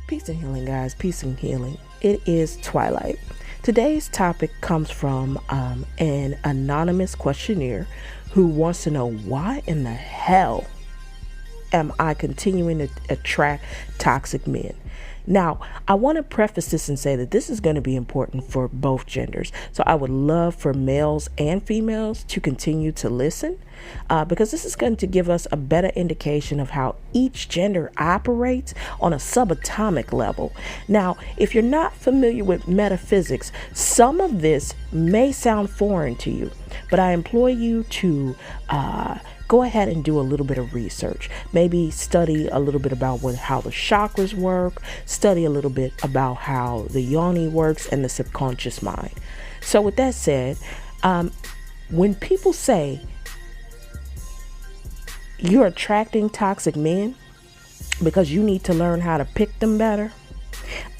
Peace and healing, guys. Peace and healing. It is Twilight. Today's topic comes from an anonymous questionnaire who wants to know, why in the hell am I continuing to attract toxic men? Now, I want to preface this and say that this is going to be important for both genders. So I would love for males and females to continue to listen because this is going to give us a better indication of how each gender operates on a subatomic level. Now, if you're not familiar with metaphysics, some of this may sound foreign to you, but I implore you to go ahead and do a little bit of research. Maybe study a little bit about how the chakras work, study a little bit about how the yoni works and the subconscious mind. So with that said, when people say you're attracting toxic men because you need to learn how to pick them better,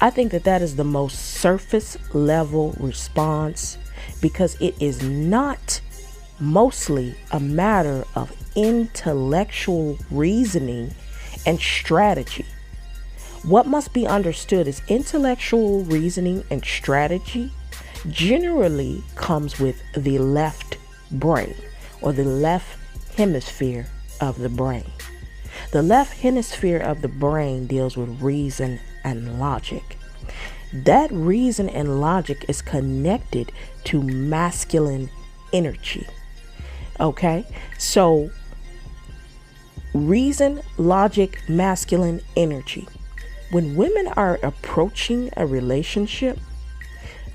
I think that is the most surface level response, because it is not mostly a matter of intellectual reasoning and strategy. What must be understood is intellectual reasoning and strategy generally comes with the left brain, or the left hemisphere of the brain. The left hemisphere of the brain deals with reason and logic. That reason and logic is connected to masculine energy. Okay, so reason, logic, masculine energy. When women are approaching a relationship,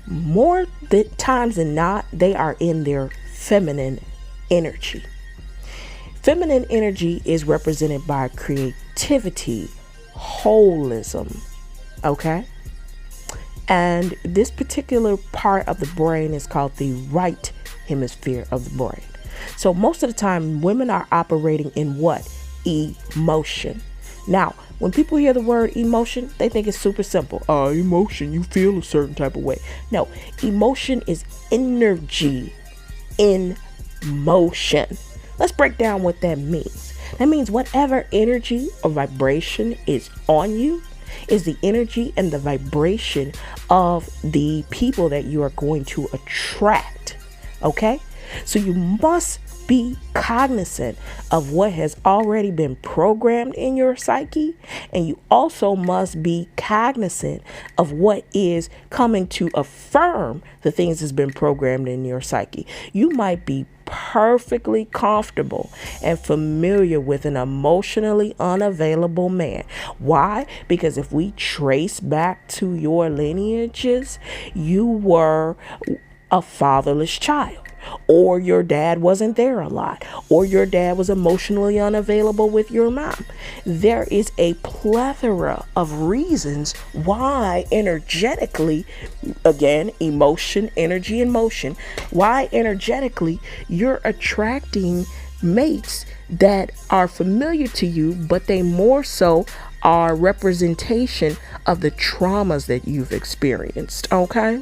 more times than not, they are in their feminine energy. Feminine energy is represented by creativity, holism, okay? And this particular part of the brain is called the right hemisphere of the brain. So most of the time, women are operating in what? Emotion. Now, when people hear the word emotion, they think it's super simple. Emotion, you feel a certain type of way. No, emotion is energy in motion. Let's break down what that means. That means whatever energy or vibration is on you is the energy and the vibration of the people that you are going to attract. Okay? So you must be cognizant of what has already been programmed in your psyche, and you also must be cognizant of what is coming to affirm the things that's been programmed in your psyche. You might be perfectly comfortable and familiar with an emotionally unavailable man. Why? Because if we trace back to your lineages, you were a fatherless child, or your dad wasn't there a lot, or your dad was emotionally unavailable with your mom. There is a plethora of reasons why energetically, again, emotion, energy, and motion, why energetically you're attracting mates that are familiar to you, but they more so are representation of the traumas that you've experienced, okay?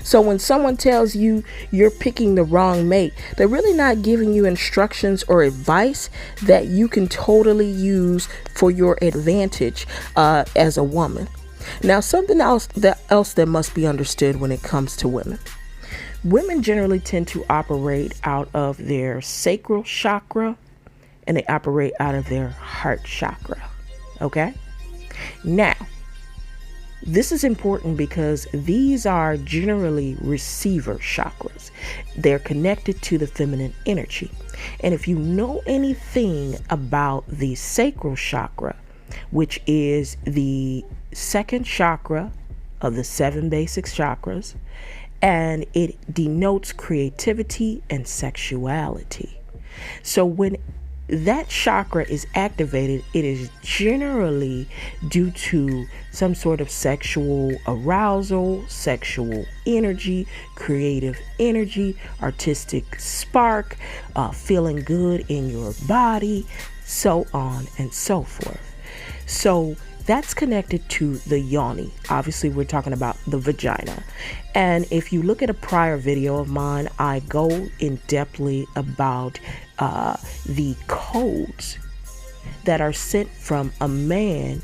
So when someone tells you you're picking the wrong mate, they're really not giving you instructions or advice that you can totally use for your advantage as a woman. Now, something else that must be understood when it comes to women. Women generally tend to operate out of their sacral chakra, and they operate out of their heart chakra. Okay? Now, this is important because these are generally receiver chakras. They're connected to the feminine energy. And if you know anything about the sacral chakra, which is the second chakra of the 7 basic chakras, and it denotes creativity and sexuality. So when that chakra is activated, it is generally due to some sort of sexual arousal, sexual energy, creative energy, artistic spark, feeling good in your body, so on and so forth. So that's connected to the yoni. Obviously, we're talking about the vagina. And if you look at a prior video of mine, I go in depthly about the codes that are sent from a man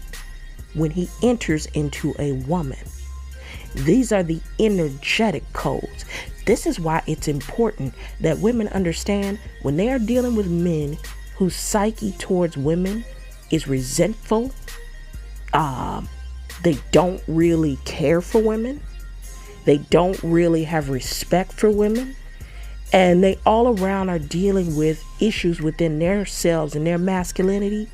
when he enters into a woman. These are the energetic codes. This is why it's important that women understand when they are dealing with men whose psyche towards women is resentful, they don't really care for women, they don't really have respect for women, and they all around are dealing with issues within themselves and their masculinity.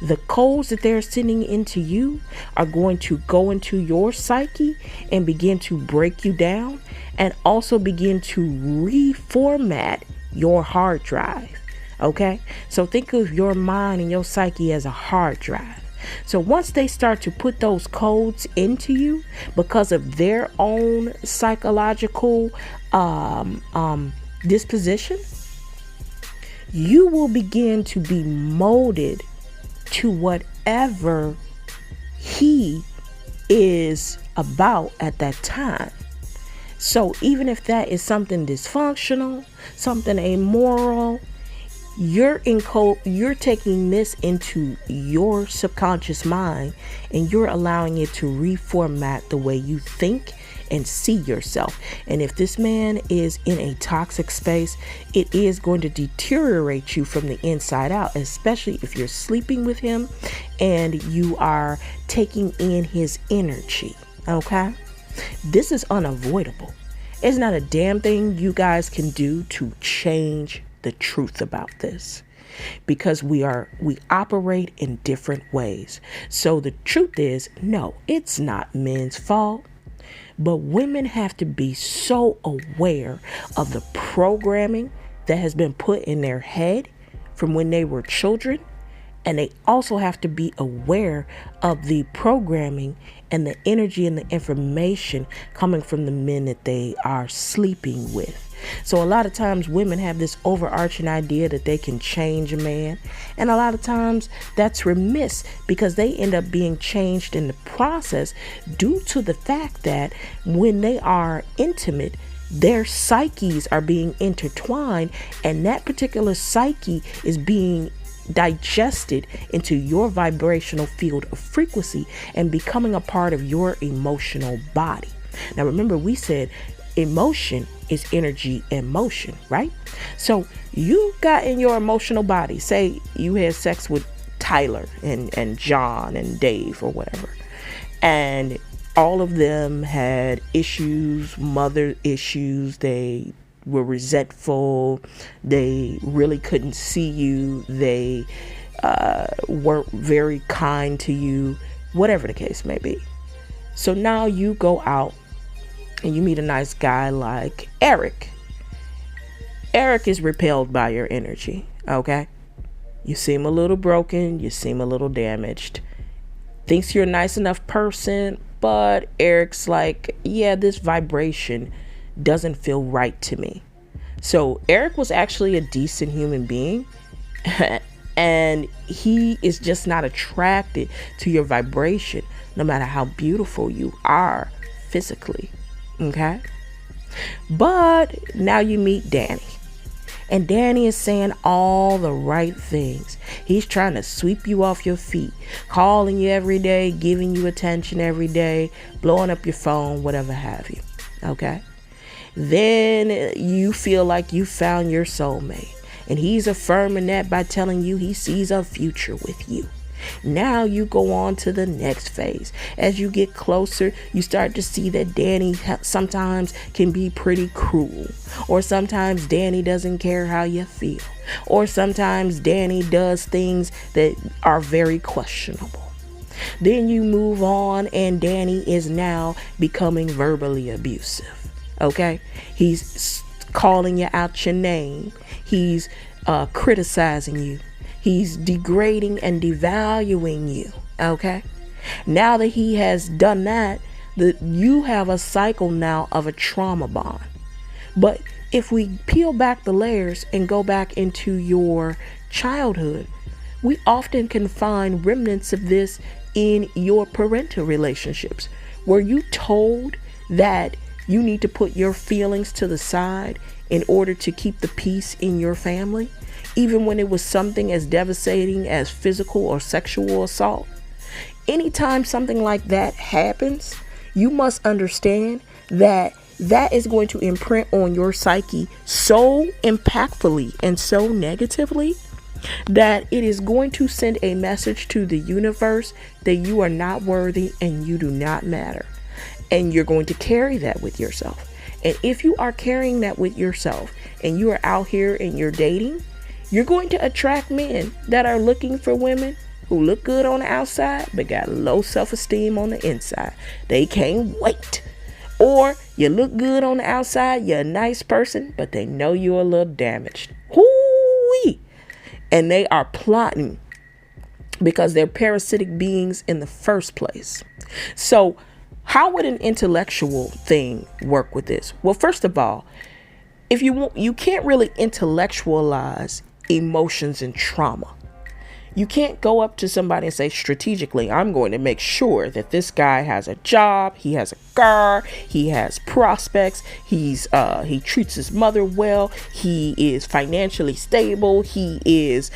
The codes that they're sending into you are going to go into your psyche and begin to break you down, and also begin to reformat your hard drive. Okay? So think of your mind and your psyche as a hard drive. So once they start to put those codes into you because of their own psychological disposition, you will begin to be molded to whatever he is about at that time. So even if that is something dysfunctional, something immoral, you're taking this into your subconscious mind, and you're allowing it to reformat the way you think and see yourself. And if this man is in a toxic space, it is going to deteriorate you from the inside out, especially if you're sleeping with him and you are taking in his energy. Okay? This is unavoidable. It's not a damn thing you guys can do to change the truth about this, because we operate in different ways. So the truth is, no, it's not men's fault, but women have to be so aware of the programming that has been put in their head from when they were children. And they also have to be aware of the programming and the energy and the information coming from the men that they are sleeping with. So a lot of times women have this overarching idea that they can change a man. And a lot of times that's remiss, because they end up being changed in the process due to the fact that when they are intimate, their psyches are being intertwined, and that particular psyche is being digested into your vibrational field of frequency and becoming a part of your emotional body. Now remember, we said emotion is energy and motion, right? So you got in your emotional body, say you had sex with Tyler and John and Dave or whatever, and all of them had issues, mother issues, they were resentful, they really couldn't see you, they weren't very kind to you, whatever the case may be. So now you go out and you meet a nice guy like Eric. Eric is repelled by your energy, okay? You seem a little broken, you seem a little damaged. Thinks you're a nice enough person, but Eric's like, yeah, this vibration doesn't feel right to me. So Eric was actually a decent human being and he is just not attracted to your vibration, no matter how beautiful you are physically. Okay? But now you meet Danny, and Danny is saying all the right things. He's trying to sweep you off your feet, calling you every day, giving you attention every day, blowing up your phone, whatever have you. Okay? Then you feel like you found your soulmate, and he's affirming that by telling you he sees a future with you. Now you go on to the next phase. As you get closer, you start to see that Danny sometimes can be pretty cruel, or sometimes Danny doesn't care how you feel, or sometimes Danny does things that are very questionable. Then you move on, and Danny is now becoming verbally abusive. Okay? He's calling you out your name. He's criticizing you. He's degrading and devaluing you. Okay? Now that he has done that, you have a cycle now of a trauma bond. But if we peel back the layers and go back into your childhood, we often can find remnants of this in your parental relationships. Were you told that you need to put your feelings to the side in order to keep the peace in your family, even when it was something as devastating as physical or sexual assault? Anytime something like that happens, you must understand that that is going to imprint on your psyche so impactfully and so negatively that it is going to send a message to the universe that you are not worthy and you do not matter. And you're going to carry that with yourself. And if you are carrying that with yourself and you are out here and you're dating, you're going to attract men that are looking for women who look good on the outside but got low self-esteem on the inside. They can't wait. Or you look good on the outside, you're a nice person, but they know you're a little damaged. Hoo-wee. And they are plotting because they're parasitic beings in the first place. So how would an intellectual thing work with this? Well, first of all, if you can't really intellectualize emotions and trauma. You can't go up to somebody and say strategically, I'm going to make sure that this guy has a job, he has a car, he has prospects, he treats his mother well, he is financially stable, he is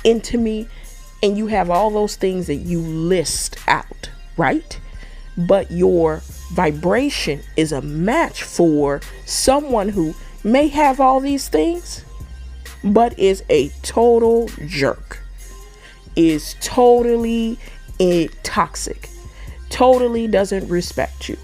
into me, and you have all those things that you list out, right? But your vibration is a match for someone who may have all these things, but is a total jerk. Is totally toxic, totally doesn't respect you,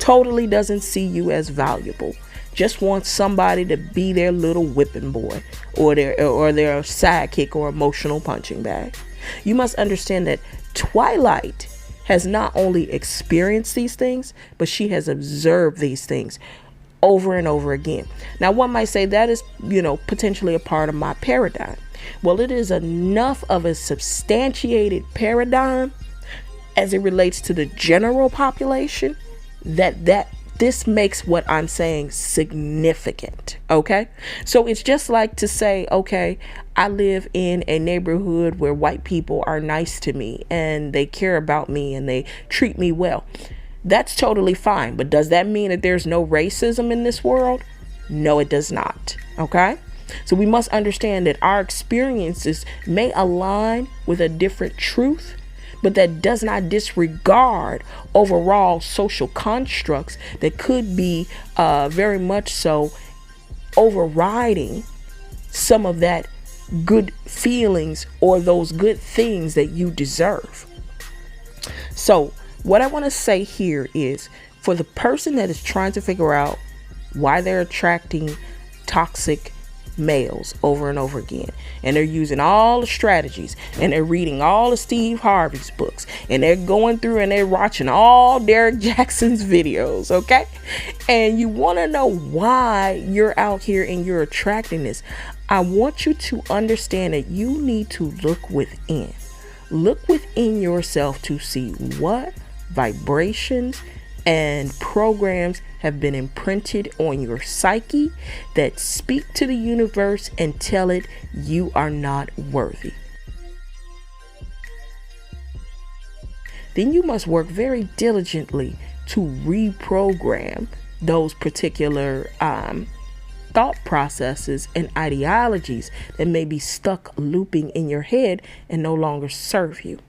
totally doesn't see you as valuable, just wants somebody to be their little whipping boy or their sidekick or emotional punching bag. You must understand that Twilight has not only experienced these things, but she has observed these things over and over again. Now, one might say that is, potentially a part of my paradigm. Well, it is enough of a substantiated paradigm as it relates to the general population that this makes what I'm saying significant. Okay. So it's just like to say, okay, I live in a neighborhood where white people are nice to me and they care about me and they treat me well. That's totally fine. But does that mean that there's no racism in this world? No, it does not. Okay. So we must understand that our experiences may align with a different truth, but that does not disregard overall social constructs that could be very much so overriding some of that good feelings or those good things that you deserve. So what I want to say here is, for the person that is trying to figure out why they're attracting toxic males over and over again, and they're using all the strategies, and they're reading all of Steve Harvey's books, and they're going through and they're watching all Derek Jackson's videos, okay? And you want to know why you're out here and you're attracting this. I want you to understand that you need to look within. Look within yourself to see what vibrations and programs have been imprinted on your psyche that speak to the universe and tell it you are not worthy. Then you must work very diligently to reprogram those particular thought processes and ideologies that may be stuck looping in your head and no longer serve you.